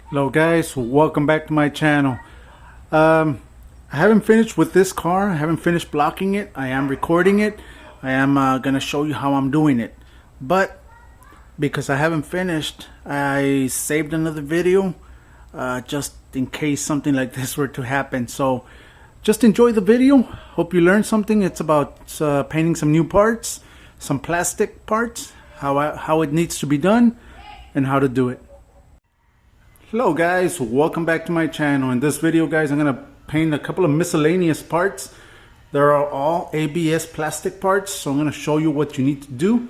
Hello guys, welcome back to my channel. I haven't finished with this car. I haven't finished blocking it. I am recording it. I am gonna show you how I'm doing it. But because I haven't finished, I saved another video just in case something like this were to happen. So just enjoy the video. Hope you learned something. It's about painting some new parts, some plastic parts, how it needs to be done, and how to do it. Hello guys, welcome back to my channel. In this video guys, I'm gonna paint a couple of miscellaneous parts. They're all ABS plastic parts, so I'm gonna show you what you need to do.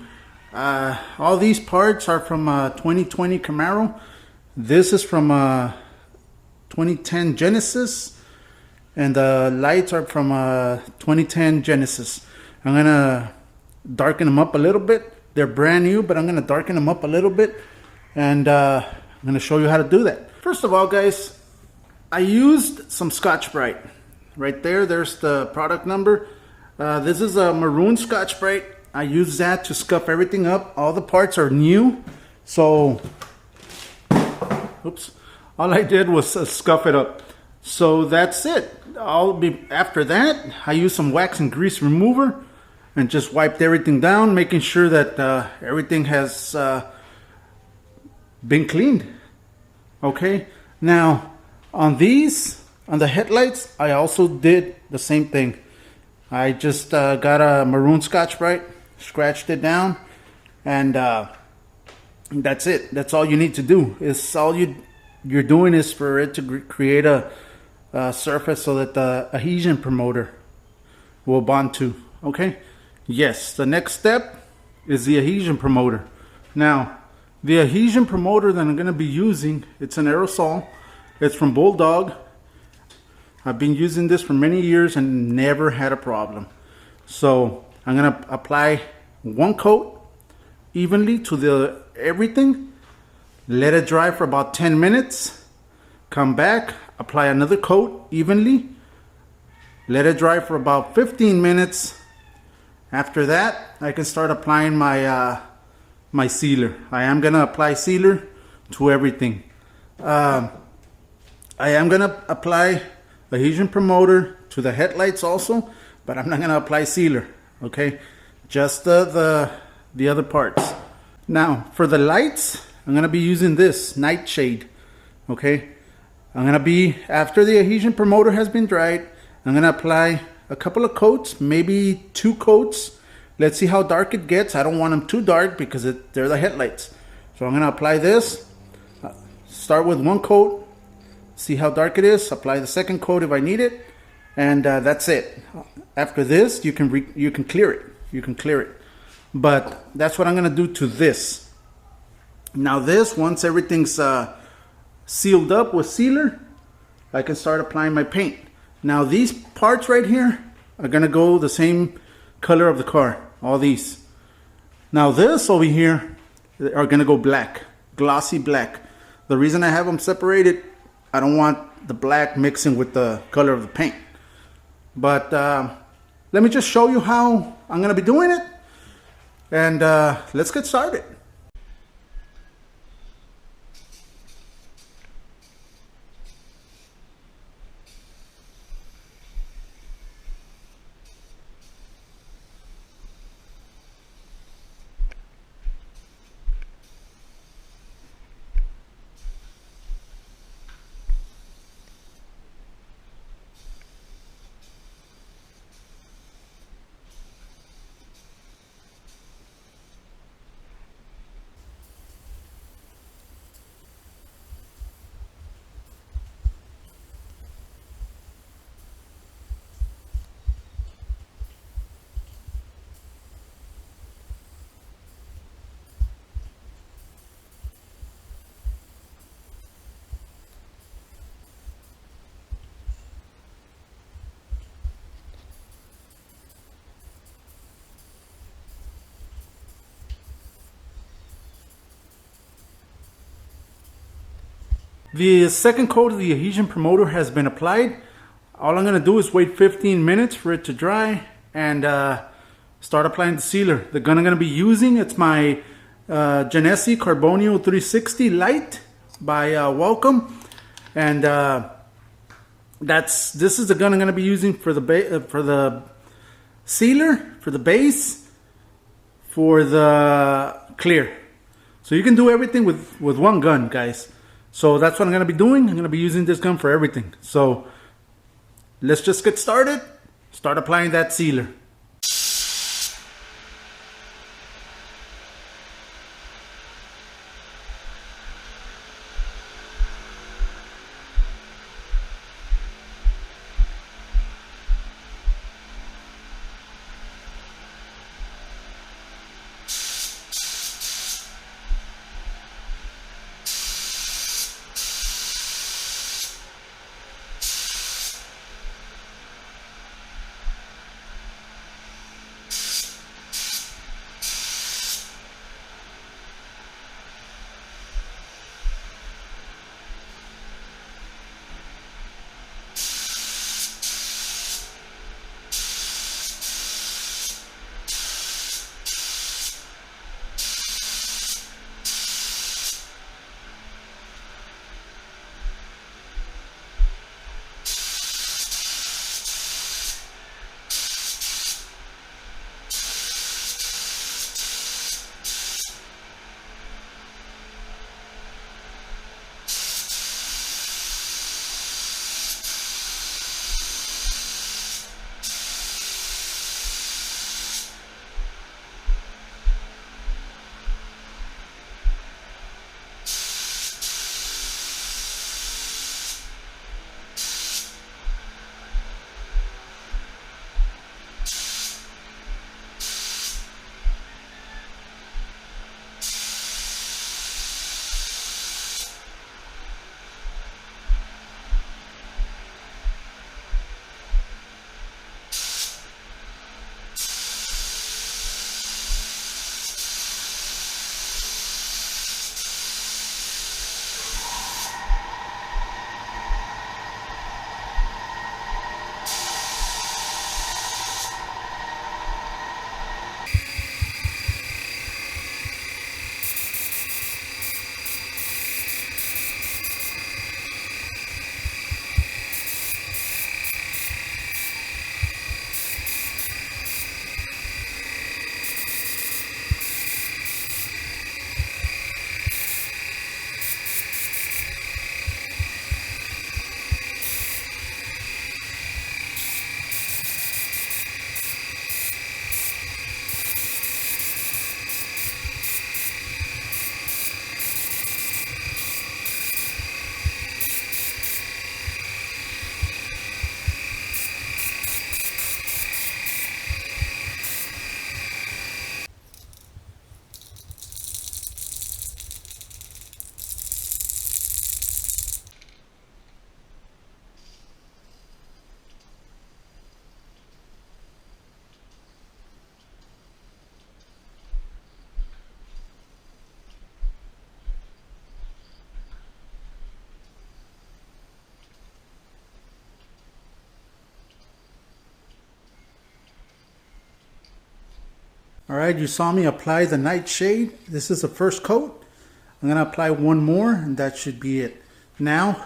All these parts are from 2020 Camaro. This is from 2010 Genesis, and the lights are from 2010 Genesis. I'm gonna darken them up a little bit. They're brand new, but I'm gonna darken them up a little bit, and I'm going to show you how to do that. First of all guys, I used some Scotch-Brite. Right there, there's the product number. This is a maroon Scotch-Brite. I use that to scuff everything up. All the parts are new. So, oops, all I did was scuff it up. So that's it. After that, I used some wax and grease remover and just wiped everything down, making sure that everything has been cleaned. Okay, now on the headlights, I also did the same thing. I just got a maroon Scotch-Brite, scratched it down, and that's it. That's all you need to do. It's all you're doing is for it to create a surface so that the adhesion promoter will bond to. Okay, yes, the next step is the adhesion promoter. Now the adhesion promoter that I'm going to be using, it's an aerosol. It's from Bulldog. I've been using this for many years and never had a problem. So I'm going to apply one coat evenly to everything. Let it dry for about 10 minutes. Come back, apply another coat evenly. Let it dry for about 15 minutes. After that, I can start applying my sealer. I am gonna apply sealer to everything. I am gonna apply adhesion promoter to the headlights also, but I'm not gonna apply sealer. Okay, just the other parts. Now for the lights, I'm gonna be using this nightshade. Okay, I'm gonna be, after the adhesion promoter has been dried, I'm gonna apply a couple of coats, maybe 2 coats. Let's see how dark it gets. I don't want them too dark because they're the headlights. So I'm going to apply this. Start with 1 coat. See how dark it is. Apply the second coat if I need it. And that's it. After this, you can clear it. You can clear it. But that's what I'm going to do to this. Now this, once everything's sealed up with sealer, I can start applying my paint. Now these parts right here are going to go the same color of the car. All these. Now this over here are gonna go black, glossy black. The reason I have them separated, I don't want the black mixing with the color of the paint. But let me just show you how I'm gonna be doing it, and let's get started. The second coat of the adhesion promoter has been applied. All I'm going to do is wait 15 minutes for it to dry and start applying the sealer. The gun I'm going to be using, it's my Genesi Carbonio 360 Light. by Welcome, and this is the gun I'm going to be using for the sealer, for the base, for the clear. So you can do everything with one gun, guys. So that's what I'm going to be doing. I'm going to be using this gun for everything. So let's just get started. Start applying that sealer. All right, you saw me apply the nightshade. This is the first coat. I'm gonna apply one more and that should be it. Now,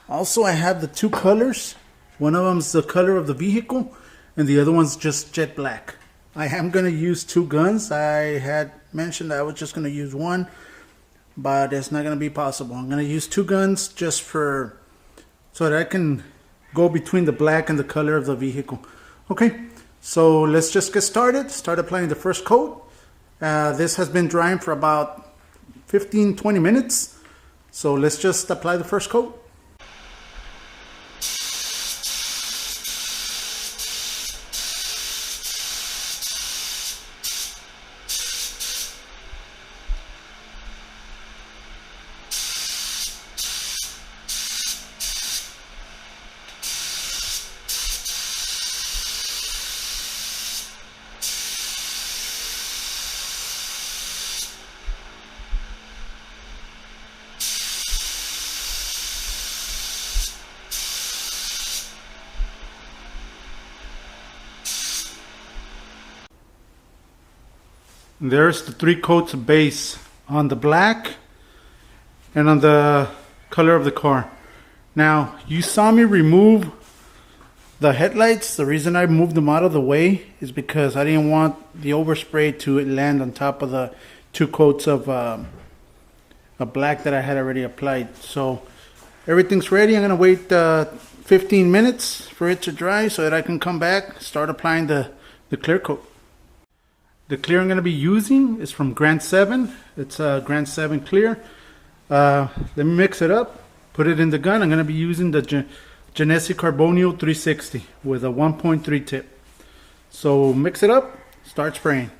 also I have the two colors. One of them is the color of the vehicle and the other one's just jet black. I am gonna use two guns. I had mentioned I was just gonna use one, but it's not gonna be possible. I'm gonna use two guns just so that I can go between the black and the color of the vehicle. Okay. So let's just get started. Start applying the first coat. This has been drying for about 15-20 minutes. So let's just apply the first coat. There's the three coats of base on the black. and on the color of the car. Now, you saw me remove the headlights. The reason I moved them out of the way is because I didn't want the overspray to land on top of the 2 coats of a black that I had already applied. So everything's ready. I'm gonna wait 15 minutes for it to dry so that I can come back, start applying the clear coat. The clear I'm gonna be using is from Grand 7. It's a Grand 7 clear. Let me mix it up, put it in the gun. I'm gonna be using the Genesi Carbonio 360 with a 1.3 tip. So mix it up, start spraying.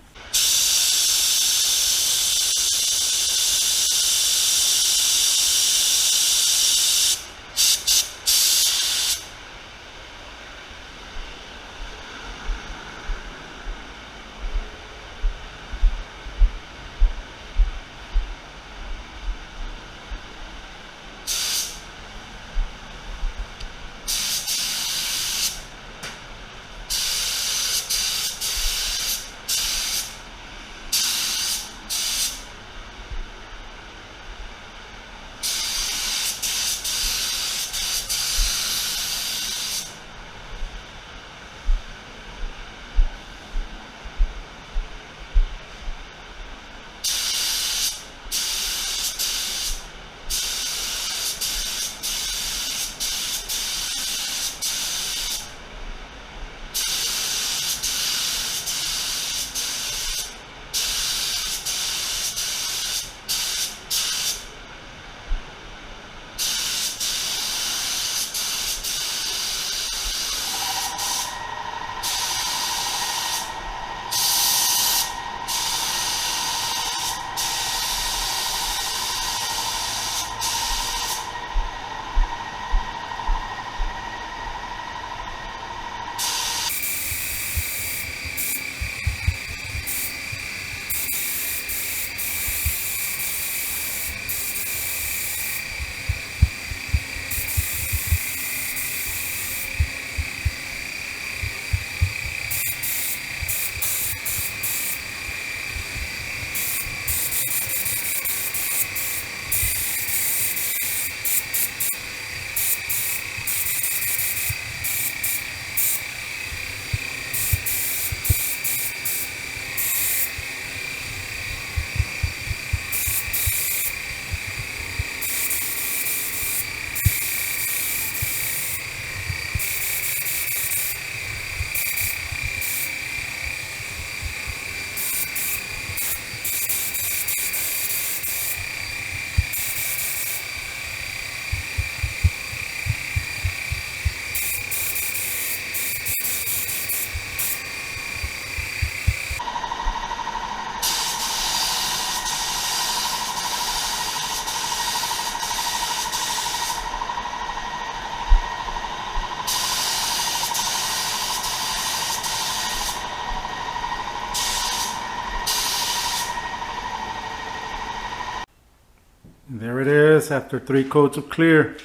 There it is after 3 coats of clear.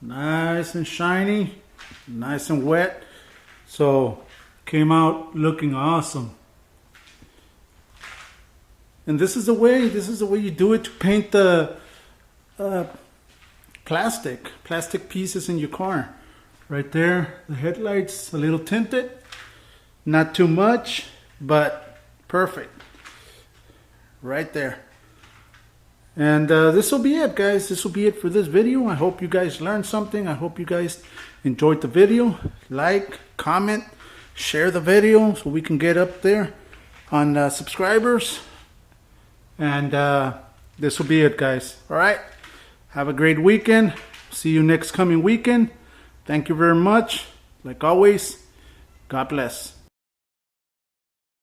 Nice and shiny, nice and wet. So came out looking awesome. And this is the way you do it to paint the plastic pieces in your car. Right there, the headlights a little tinted, not too much, but perfect. Right there. And this will be it, guys. This will be it for this video. I hope you guys learned something. I hope you guys enjoyed the video. Like, comment, share the video so we can get up there on subscribers. And this will be it, guys. All right. Have a great weekend. See you next coming weekend. Thank you very much. Like always, God bless.